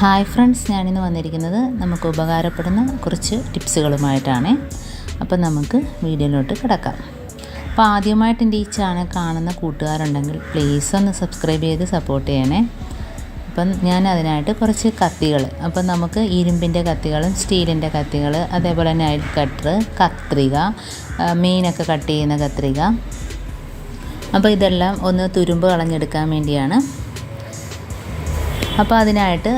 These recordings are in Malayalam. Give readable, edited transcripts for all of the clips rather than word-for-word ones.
ഹായ് ഫ്രണ്ട്സ്, ഞാനിന്ന് വന്നിരിക്കുന്നത് നമുക്ക് ഉപകാരപ്പെടുന്ന കുറച്ച് ടിപ്സുകളുമായിട്ടാണ്. അപ്പം നമുക്ക് വീഡിയോയിലോട്ട് കിടക്കാം. അപ്പോൾ ആദ്യമായിട്ട് എൻ്റെ ഈ ചാനൽ കാണുന്ന കൂട്ടുകാരുണ്ടെങ്കിൽ പ്ലീസ് ഒന്ന് സബ്സ്ക്രൈബ് ചെയ്ത് സപ്പോർട്ട് ചെയ്യണേ. അപ്പം ഞാൻ അതിനായിട്ട് കുറച്ച് കത്തികൾ, അപ്പം നമുക്ക് ഇരുമ്പിൻ്റെ കത്തികളും സ്റ്റീലിൻ്റെ കത്തികൾ, അതേപോലെ നൈൽ കട്ടർ, കത്രിക, മീനൊക്കെ കട്ട് ചെയ്യുന്ന കത്രിക, അപ്പോൾ ഇതെല്ലാം ഒന്ന് തുരുമ്പ് കളഞ്ഞെടുക്കാൻ വേണ്ടിയാണ്. അപ്പോൾ അതിനായിട്ട്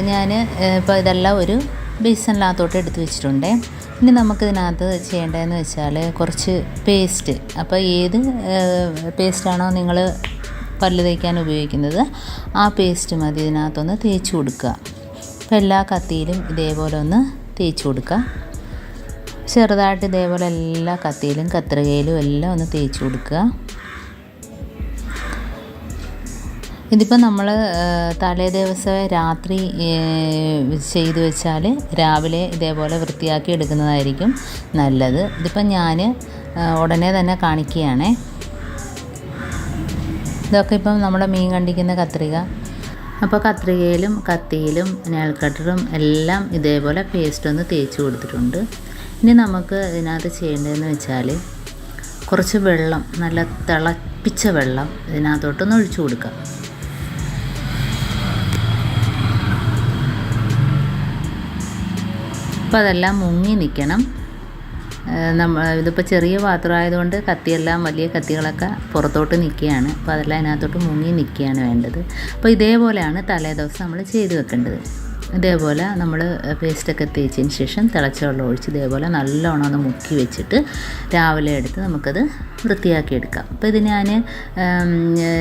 ഞാൻ ഇപ്പോൾ ഇതെല്ലാം ഒരു ബേസണിനകത്തോട്ട് എടുത്ത് വെച്ചിട്ടുണ്ട്. ഇനി നമുക്കിതിനകത്ത് ചെയ്യേണ്ടതെന്ന് വെച്ചാൽ കുറച്ച് പേസ്റ്റ്. അപ്പോൾ ഏത് പേസ്റ്റാണോ നിങ്ങൾ പല്ല് തേക്കാൻ ഉപയോഗിക്കുന്നത് ആ പേസ്റ്റ് മതി ഇതിനകത്തൊന്ന് തേച്ച് കൊടുക്കുക. അപ്പോൾ എല്ലാ കത്തിയിലും ഇതേപോലെ ഒന്ന് തേച്ച് കൊടുക്കുക. ചെറുതായിട്ട് ഇതേപോലെ എല്ലാ കത്തിയിലും കത്രികയിലും എല്ലാം ഒന്ന് തേച്ച് കൊടുക്കുക. ഇതിപ്പോൾ നമ്മൾ തലേ ദിവസം രാത്രി ചെയ്ത് വെച്ചാൽ രാവിലെ ഇതേപോലെ വൃത്തിയാക്കി എടുക്കുന്നതായിരിക്കും നല്ലത്. ഇതിപ്പം ഞാൻ ഉടനെ തന്നെ കാണിക്കുകയാണേ. ഇതൊക്കെ ഇപ്പം നമ്മുടെ മീൻ കണ്ടിക്കുന്ന കത്രിക. അപ്പോൾ കത്രികയിലും കത്തിയിലും നെയിൽ കട്ടറും എല്ലാം ഇതേപോലെ പേസ്റ്റ് ഒന്ന് തേച്ച് കൊടുത്തിട്ടുണ്ട്. ഇനി നമുക്ക് ഇതിനകത്ത് ചെയ്യേണ്ടതെന്ന് വെച്ചാൽ കുറച്ച് വെള്ളം, നല്ല തിളപ്പിച്ച വെള്ളം ഇതിനകത്തോട്ടൊന്ന് ഒഴിച്ചു കൊടുക്കാം. അപ്പോൾ അതെല്ലാം മുങ്ങി നിൽക്കണം. ഇതിപ്പോൾ ചെറിയ പാത്രമായതുകൊണ്ട് കത്തിയെല്ലാം വലിയ കത്തികളൊക്കെ പുറത്തോട്ട് നിൽക്കുകയാണ്. അപ്പോൾ അതെല്ലാം അതിനകത്തോട്ട് മുങ്ങി നിൽക്കുകയാണ് വേണ്ടത്. അപ്പോൾ ഇതേപോലെയാണ് തലേ ദിവസം നമ്മൾ ചെയ്ത് വെക്കേണ്ടത്. ഇതേപോലെ നമ്മൾ പേസ്റ്റൊക്കെ തേച്ചതിന് ശേഷം തിളച്ച വെള്ളം ഒഴിച്ച് ഇതേപോലെ നല്ലോണം ഒന്ന് മുക്കി വെച്ചിട്ട് രാവിലെ എടുത്ത് നമുക്കത് വൃത്തിയാക്കി എടുക്കാം. അപ്പോൾ ഇത് ഞാൻ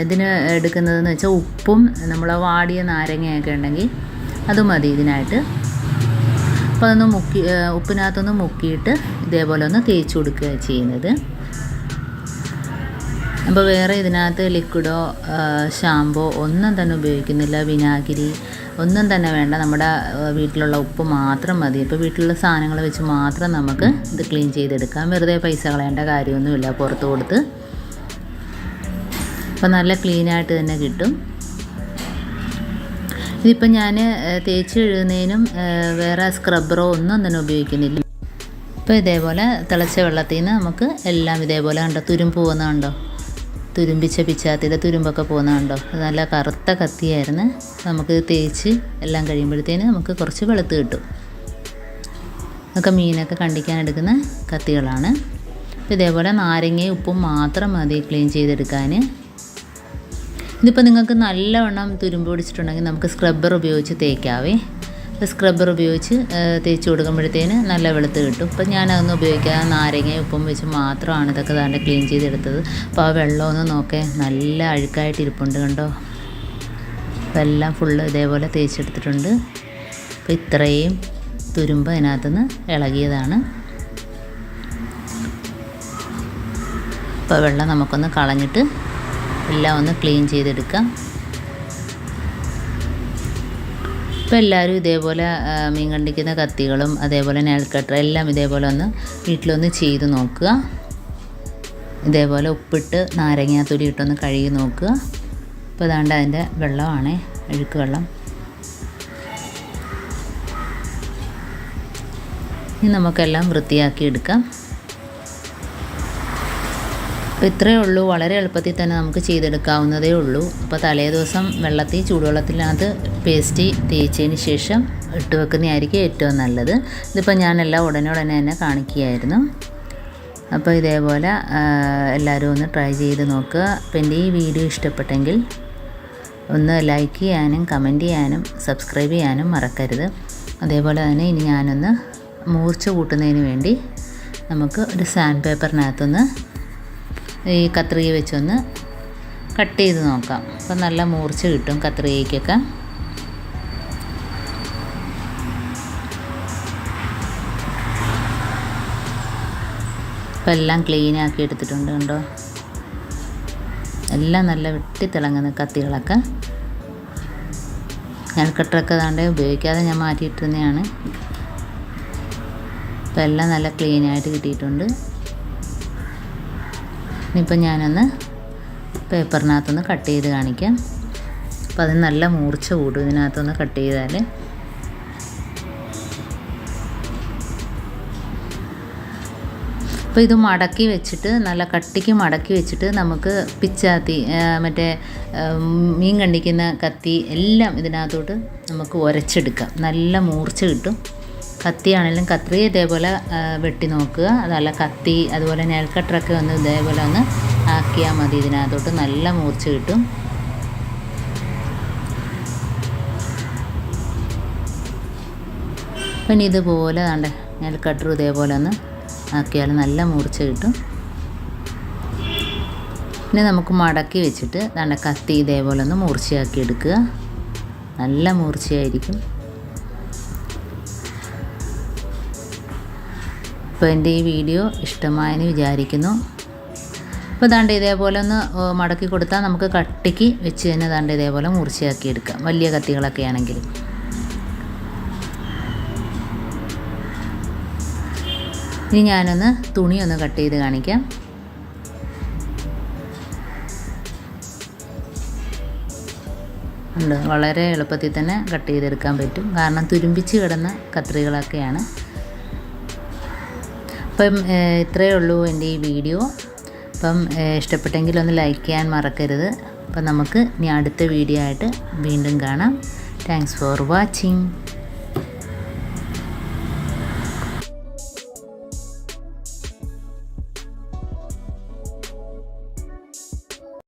ഇതിന് എടുക്കുന്നതെന്ന് വെച്ചാൽ ഉപ്പും നമ്മൾ വാടിയ നാരങ്ങയൊക്കെ ഉണ്ടെങ്കിൽ അത് മതി ഇതിനായിട്ട്. അപ്പോൾ അതൊന്ന് ഉപ്പിനകത്തൊന്ന് മുക്കിയിട്ട് ഇതേപോലെ ഒന്ന് തേച്ച് കൊടുക്കുക ചെയ്യുന്നത്. അപ്പോൾ വേറെ ഇതിനകത്ത് ലിക്വിഡോ ഷാമ്പോ ഒന്നും തന്നെ ഉപയോഗിക്കുന്നില്ല. വിനാഗിരി ഒന്നും തന്നെ വേണ്ട. നമ്മുടെ വീട്ടിലുള്ള ഉപ്പ് മാത്രം മതി. ഇപ്പോൾ വീട്ടിലുള്ള സാധനങ്ങൾ വെച്ച് മാത്രം നമുക്ക് ഇത് ക്ലീൻ ചെയ്തെടുക്കാം. വെറുതെ പൈസ കളയേണ്ട കാര്യമൊന്നുമില്ല പുറത്ത് കൊടുത്ത്. അപ്പോൾ നല്ല ക്ലീനായിട്ട് തന്നെ കിട്ടും. ഇതിപ്പോൾ ഞാൻ തേച്ച് എഴുതുന്നതിനും വേറെ സ്ക്രബ്ബറോ ഒന്നും തന്നെ ഉപയോഗിക്കുന്നില്ല. ഇപ്പോൾ ഇതേപോലെ തിളച്ച വെള്ളത്തിൽ നിന്ന് നമുക്ക് എല്ലാം ഇതേപോലെ കണ്ടോ തുരുമ്പ് പോകുന്ന കണ്ടോ, തുരുമ്പിച്ച പിച്ചാത്തിയുടെ തുരുമ്പൊക്കെ പോകുന്ന കണ്ടോ. അത് നല്ല കറുത്ത കത്തിയായിരുന്നു. നമുക്ക് തേച്ച് എല്ലാം കഴിയുമ്പോഴത്തേന് നമുക്ക് കുറച്ച് വെളുത്ത് കിട്ടും. ഇതൊക്കെ മീനൊക്കെ കണ്ടിക്കാൻ എടുക്കുന്ന കത്തികളാണ്. അപ്പോൾ ഇതേപോലെ നാരങ്ങയും ഉപ്പും മാത്രം മതി ക്ലീൻ ചെയ്തെടുക്കാൻ. ഇതിപ്പോൾ നിങ്ങൾക്ക് നല്ലവണ്ണം തുരുമ്പ് പിടിച്ചിട്ടുണ്ടെങ്കിൽ നമുക്ക് സ്ക്രബ്ബർ ഉപയോഗിച്ച് തേക്കാവേ. സ്ക്രബ്ബർ ഉപയോഗിച്ച് തേച്ച് കൊടുക്കുമ്പോഴത്തേന് നല്ല വെളുത്ത് കിട്ടും. ഇപ്പം ഞാനതൊന്നും ഉപയോഗിക്കാതെ നാരങ്ങയും ഉപ്പും വെച്ച് മാത്രമാണ് ഇതൊക്കെ തന്നെ ക്ലീൻ ചെയ്തെടുത്തത്. അപ്പോൾ ആ വെള്ളമൊന്ന് നോക്കേ, നല്ല അഴുക്കായിട്ട് ഇരിപ്പുണ്ട് കണ്ടോ. അപ്പോൾ എല്ലാം ഫുള്ള് ഇതേപോലെ തേച്ചെടുത്തിട്ടുണ്ട്. അപ്പോൾ ഇത്രയും തുരുമ്പ് അതിനകത്തുനിന്ന് ഇളകിയതാണ്. അപ്പോൾ വെള്ളം നമുക്കൊന്ന് കളഞ്ഞിട്ട് എല്ലാം ഒന്ന് ക്ലീൻ ചെയ്തെടുക്കാം. ഇപ്പോൾ എല്ലാവരും ഇതേപോലെ മീൻ കണ്ടിക്കുന്ന കത്തികളും അതേപോലെ നെയിൽ കട്ടർ എല്ലാം ഇതേപോലെ ഒന്ന് വീട്ടിലൊന്ന് ചെയ്ത് നോക്കുക. ഇതേപോലെ ഉപ്പിട്ട് നാരങ്ങാത്തൊലി ഇട്ടൊന്ന് കഴുകി നോക്കുക. ഇപ്പോൾ അതാണ്ട് അതിൻ്റെ വെള്ളമാണ്, അഴുക്ക് വെള്ളം. ഇനി നമുക്കെല്ലാം വൃത്തിയാക്കി എടുക്കാം. അപ്പോൾ ഇത്രയേ ഉള്ളൂ. വളരെ എളുപ്പത്തിൽ തന്നെ നമുക്ക് ചെയ്തെടുക്കാവുന്നതേ ഉള്ളൂ. അപ്പോൾ തലേ ദിവസം ചൂടുവെള്ളത്തിനകത്ത് പേസ്റ്റ് തേച്ചതിന് ശേഷം ഇട്ട് വെക്കുന്നതായിരിക്കും ഏറ്റവും നല്ലത്. ഇതിപ്പോൾ ഞാനെല്ലാം ഉടനെ തന്നെ കാണിക്കുകയായിരുന്നു. അപ്പോൾ ഇതേപോലെ എല്ലാവരും ഒന്ന് ട്രൈ ചെയ്ത് നോക്കുക. അപ്പോൾ എൻ്റെ ഈ വീഡിയോ ഇഷ്ടപ്പെട്ടെങ്കിൽ ഒന്ന് ലൈക്ക് ചെയ്യാനും കമൻറ്റ് ചെയ്യാനും സബ്സ്ക്രൈബ് ചെയ്യാനും മറക്കരുത്. അതേപോലെ തന്നെ ഇനി ഞാനൊന്ന് മൂർച്ച കൂട്ടുന്നതിന് വേണ്ടി നമുക്ക് ഒരു സാൻഡ് പേപ്പറിനകത്തൊന്ന് ഈ കത്രിക വെച്ചൊന്ന് കട്ട് ചെയ്ത് നോക്കാം. അപ്പം നല്ല മൂർച്ച കിട്ടും കത്രികയ്ക്കൊക്കെ. അപ്പം എല്ലാം ക്ലീനാക്കി എടുത്തിട്ടുണ്ട് കണ്ടോ. എല്ലാം നല്ല വെട്ടിത്തിളങ്ങുന്ന കത്തികളൊക്കെ. നെയിൽ കട്ടറൊക്കെ താണ്ടെ ഉപയോഗിക്കാതെ ഞാൻ മാറ്റിയിട്ടിരുന്നതാണ്. അപ്പം എല്ലാം നല്ല ക്ലീനായിട്ട് കിട്ടിയിട്ടുണ്ട്. ഇനിയിപ്പോൾ ഞാനൊന്ന് പേപ്പറിനകത്തൊന്ന് കട്ട് ചെയ്ത് കാണിക്കാം. അപ്പോൾ അതിന് നല്ല മൂർച്ച കൂടും ഇതിനകത്തൊന്ന് കട്ട് ചെയ്താൽ. അപ്പോൾ ഇത് മടക്കി വെച്ചിട്ട് നല്ല കട്ടിക്ക് മടക്കി വെച്ചിട്ട് നമുക്ക് പിച്ചാത്തി മറ്റേ മീൻ കണ്ടിക്കുന്ന കത്തി എല്ലാം ഇതിനകത്തോട്ട് നമുക്ക് ഉരച്ചെടുക്കാം. നല്ല മൂർച്ച കിട്ടും. കത്തിയാണെങ്കിലും കത്രി ഇതേപോലെ വെട്ടി നോക്കുക. അതല്ല കത്തി അതുപോലെ നെയിൽ കട്ടറൊക്കെ ഒന്ന് ഇതേപോലെ ഒന്ന് ആക്കിയാൽ മതി. ഇതിനകത്തോട്ട് നല്ല മൂർച്ച കിട്ടും. പിന്നെ ഇതുപോലെ ദാണ്ടെ നെയിൽ കട്ടർ ഇതേപോലെ ഒന്ന് ആക്കിയാൽ നല്ല മൂർച്ച കിട്ടും. പിന്നെ നമുക്ക് മടക്കി വെച്ചിട്ട് ദാണ്ടെ കത്തി ഇതേപോലെ ഒന്ന് മൂർച്ചയാക്കി എടുക്കുക. നല്ല മൂർച്ചയായിരിക്കും. അപ്പോൾ എൻ്റെ ഈ വീഡിയോ ഇഷ്ടമായെന്ന് വിചാരിക്കുന്നു. അപ്പോൾ ദാണ്ടെ ഇതേപോലെ ഒന്ന് മടക്കി കൊടുത്താൽ നമുക്ക് കട്ടിക്ക് വെച്ച് തന്നെ ദാണ്ടെ ഇതേപോലെ മൂർച്ചയാക്കി എടുക്കാം, വലിയ കത്തികളൊക്കെ ആണെങ്കിൽ. ഇനി ഞാനൊന്ന് തുണിയൊന്ന് കട്ട് ചെയ്ത് കാണിക്കാം. ഉണ്ട്, വളരെ എളുപ്പത്തിൽ തന്നെ കട്ട് ചെയ്തെടുക്കാൻ പറ്റും. കാരണം തുരുമ്പിച്ച് കിടന്ന കത്രികളൊക്കെയാണ്. അപ്പം ഇത്രയേ ഉള്ളൂ എൻ്റെ ഈ വീഡിയോ. അപ്പം ഇഷ്ടപ്പെട്ടെങ്കിൽ ഒന്ന് ലൈക്ക് ചെയ്യാൻ മറക്കരുത്. അപ്പം നമുക്ക് ഇനി അടുത്ത വീഡിയോ ആയിട്ട് വീണ്ടും കാണാം. Thanks for watching.